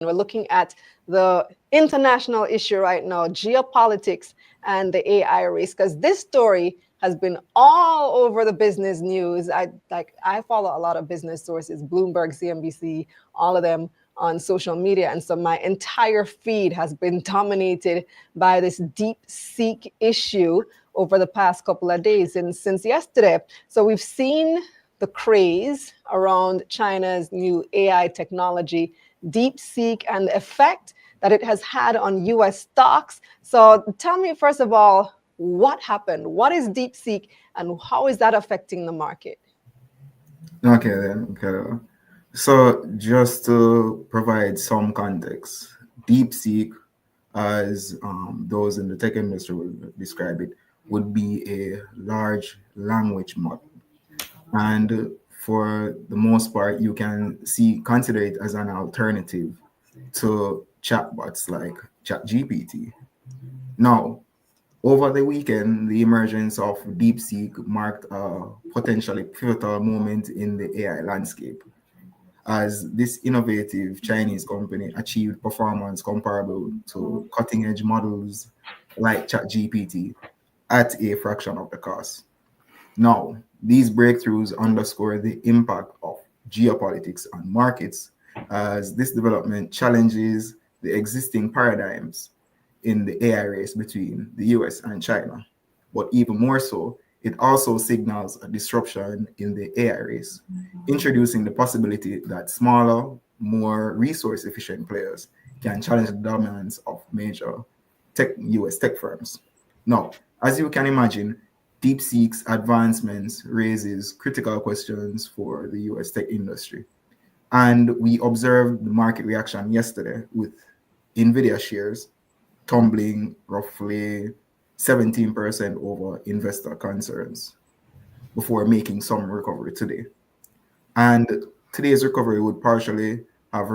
We're looking at the international issue right now, geopolitics and the AI race, because this story has been all over the business news. I follow a lot of business sources, Bloomberg, CNBC, all of them on social media. And so my entire feed has been dominated by this Deepseek issue over the past couple of days and since yesterday. So we've seen the craze around China's new AI technology, Deepseek, and the effect that it has had on US stocks. So tell me, first of all, what happened? What is Deepseek and how is that affecting the market? Okay, then. Okay. So, just to provide some context, DeepSeek, as those in the tech industry will describe it, would be a large language model. And for the most part, you can consider it as an alternative to chatbots like ChatGPT. Now, over the weekend, the emergence of DeepSeek marked a potentially pivotal moment in the AI landscape, as this innovative Chinese company achieved performance comparable to cutting edge models like ChatGPT at a fraction of the cost. Now, these breakthroughs underscore the impact of geopolitics on markets, as this development challenges the existing paradigms in the AI race between the US and China. But even more so, it also signals a disruption in the AI race, introducing the possibility that smaller, more resource efficient players can challenge the dominance of major US tech firms. Now, as you can imagine, DeepSeek's advancements raises critical questions for the US tech industry. And we observed the market reaction yesterday with Nvidia shares tumbling roughly 17% over investor concerns before making some recovery today. And today's recovery would partially have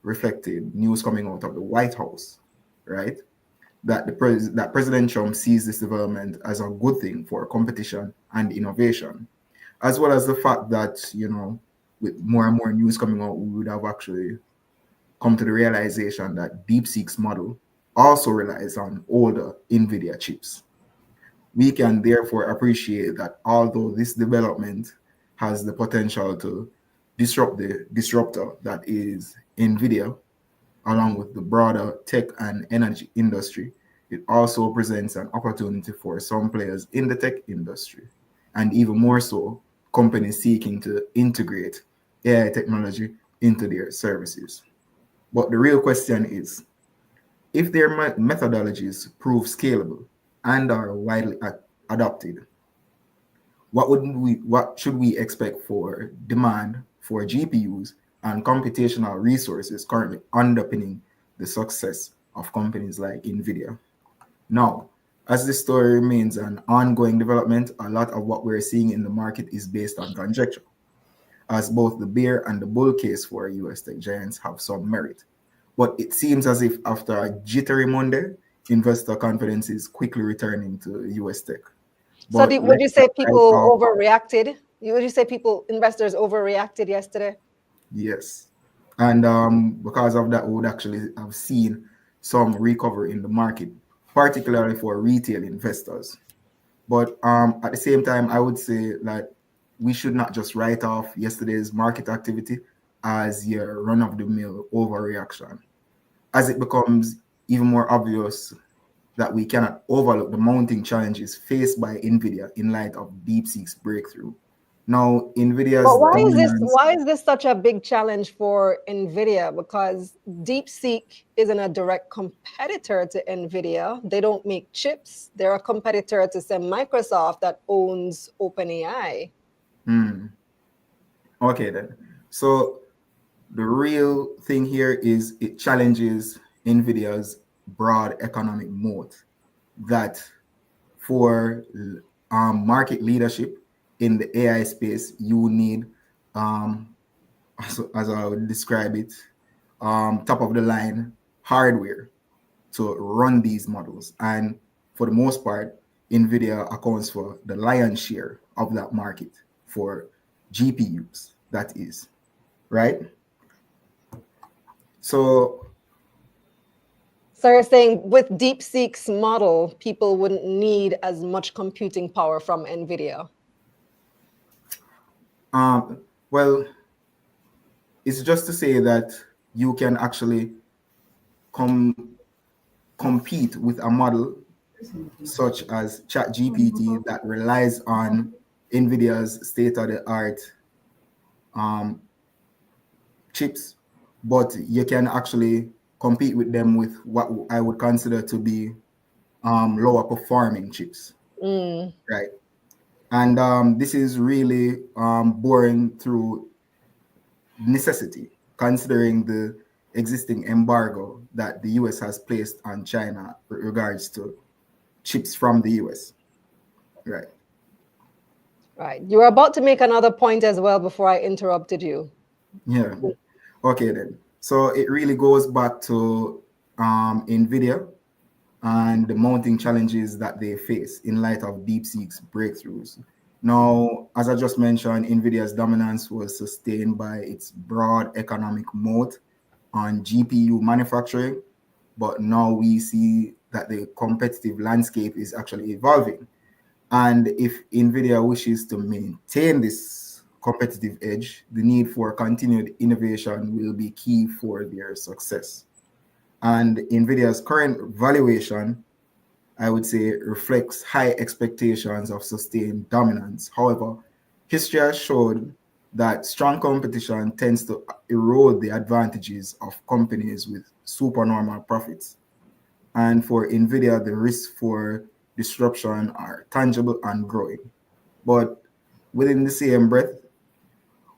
reflected news coming out of the White House, right? That President Trump sees this development as a good thing for competition and innovation, as well as the fact that, with more and more news coming out, we would have actually come to the realization that DeepSeek's model also relies on older Nvidia chips. We can therefore appreciate that although this development has the potential to disrupt the disruptor that is Nvidia, along with the broader tech and energy industry, it also presents an opportunity for some players in the tech industry, and even more so, companies seeking to integrate AI technology into their services. But the real question is, if their methodologies prove scalable and are widely adopted, what should we expect for demand for GPUs and computational resources currently underpinning the success of companies like Nvidia? Now, as this story remains an ongoing development, a lot of what we're seeing in the market is based on conjecture, as both the bear and the bull case for US tech giants have some merit. But it seems as if after a jittery Monday, investor confidence is quickly returning to US tech. So But would you let's say right people off, overreacted? Would you say investors overreacted yesterday? yes. And because of that, we would actually have seen some recovery in the market, particularly for retail investors. But at the same time, I would say that we should not just write off yesterday's market activity as your run-of-the-mill overreaction, as it becomes even more obvious that we cannot overlook the mounting challenges faced by Nvidia in light of DeepSeek's breakthrough. Now, Nvidia's But dominance, why is this such a big challenge for Nvidia? Because DeepSeek isn't a direct competitor to Nvidia. They don't make chips. They're a competitor to say Microsoft that owns OpenAI. hmm, okay then. So the real thing here is it challenges Nvidia's broad economic moat that for market leadership in the AI space, you need, um, as I would describe it, top of the line hardware to run these models. And for the most part, NVIDIA accounts for the lion's share of that market for GPUs, that is, right? So So you're saying with DeepSeek's model, people wouldn't need as much computing power from Nvidia. Well, it's just to say that you can actually com- compete with a model such as ChatGPT that relies on NVIDIA's state-of-the-art um, chips, but you can actually compete with them with what I would consider to be lower performing chips, Mm, right? And this is really born through necessity, considering the existing embargo that the US has placed on China with regards to chips from the US, right? right. You were about to make another point as well before I interrupted you. Yeah. Okay, then. So it really goes back to NVIDIA and the mounting challenges that they face in light of DeepSeek's breakthroughs. Now, as I just mentioned, NVIDIA's dominance was sustained by its broad economic moat on GPU manufacturing, but now we see that the competitive landscape is actually evolving. And if NVIDIA wishes to maintain this competitive edge, the need for continued innovation will be key for their success. And NVIDIA's current valuation, I would say, reflects high expectations of sustained dominance. However, history has showed that strong competition tends to erode the advantages of companies with supernormal profits. And for NVIDIA, the risks for disruption are tangible and growing. But within the same breath,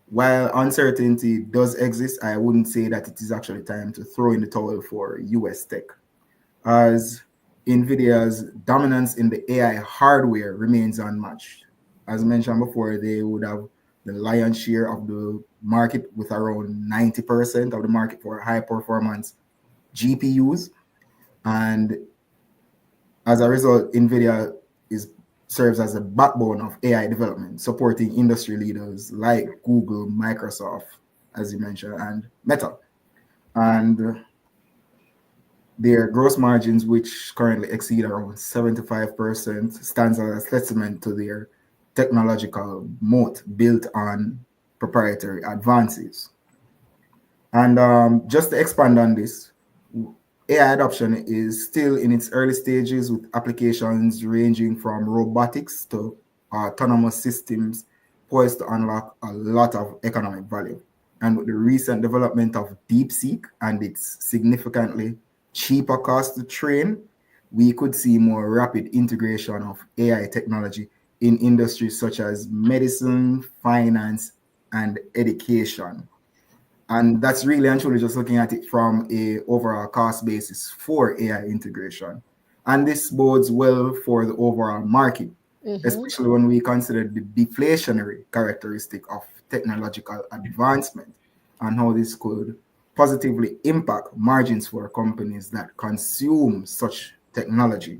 while uncertainty does exist, I wouldn't say that it is actually time to throw in the towel for US tech, as NVIDIA's dominance in the AI hardware remains unmatched. As mentioned before, they would have the lion's share of the market with around 90% of the market for high performance GPUs. And as a result, NVIDIA is serves as a backbone of AI development, supporting industry leaders like Google, Microsoft, as you mentioned, and Meta. And their gross margins, which currently exceed around 75%, stands as a testament to their technological moat built on proprietary advances. And just to expand on this, AI adoption is still in its early stages with applications ranging from robotics to autonomous systems poised to unlock a lot of economic value. And with the recent development of DeepSeek and its significantly cheaper cost to train, we could see more rapid integration of AI technology in industries such as medicine, finance, and education. And that's really and truly just looking at it from a overall cost basis for AI integration. And this bodes well for the overall market, Hmm. especially when we consider the deflationary characteristic of technological advancement and how this could positively impact margins for companies that consume such technology.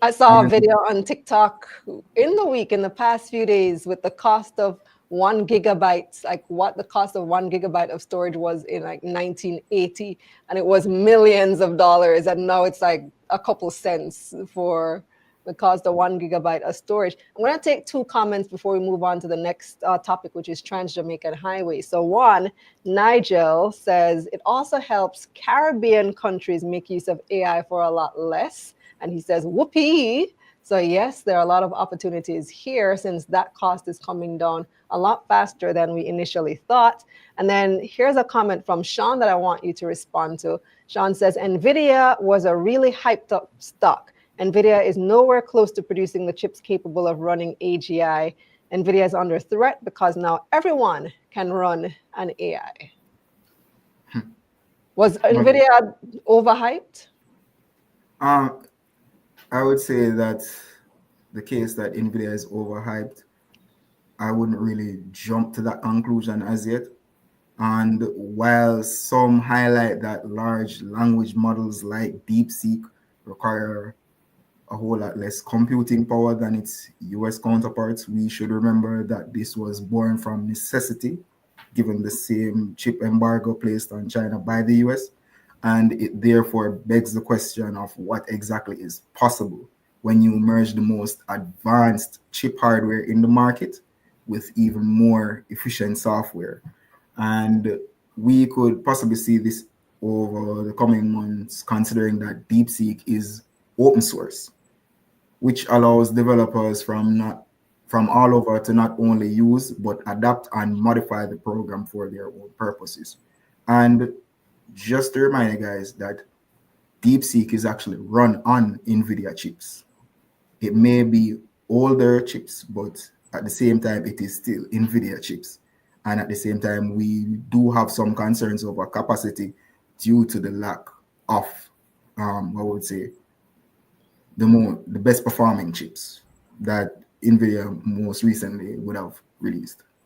I saw a And video on TikTok in the week, in the past few days, with the cost of 1 gigabyte, like what the cost of 1 gigabyte of storage was in like 1980, and it was millions of dollars, and now it's like a couple cents for the cost of 1 gigabyte of storage. I'm going to take two comments before we move on to the next topic, which is Trans Jamaican Highway. So, one, Nigel says it also helps Caribbean countries make use of AI for a lot less. And he says, whoopee. So, yes, there are a lot of opportunities here since that cost is coming down a lot faster than we initially thought. And then here's a comment from Sean that I want you to respond to. Sean says, Nvidia was a really hyped up stock. Nvidia is nowhere close to producing the chips capable of running AGI. Nvidia is under threat because now everyone can run an AI. Was okay. Nvidia overhyped? um, I would say that the case that NVIDIA is overhyped, I wouldn't really jump to that conclusion as yet. And while some highlight that large language models like DeepSeek require a whole lot less computing power than its US counterparts, we should remember that this was born from necessity, given the same chip embargo placed on China by the US. And it therefore begs the question of what exactly is possible when you merge the most advanced chip hardware in the market with even more efficient software. And we could possibly see this over the coming months, considering that Deepseek is open source, which allows developers from all over to not only use but adapt and modify the program for their own purposes. And just to remind you guys that DeepSeek is actually run on Nvidia chips. It may be older chips, but at the same time, it is still Nvidia chips. And at the same time, we do have some concerns over capacity due to the lack of, I would say, the best performing chips that Nvidia most recently would have released.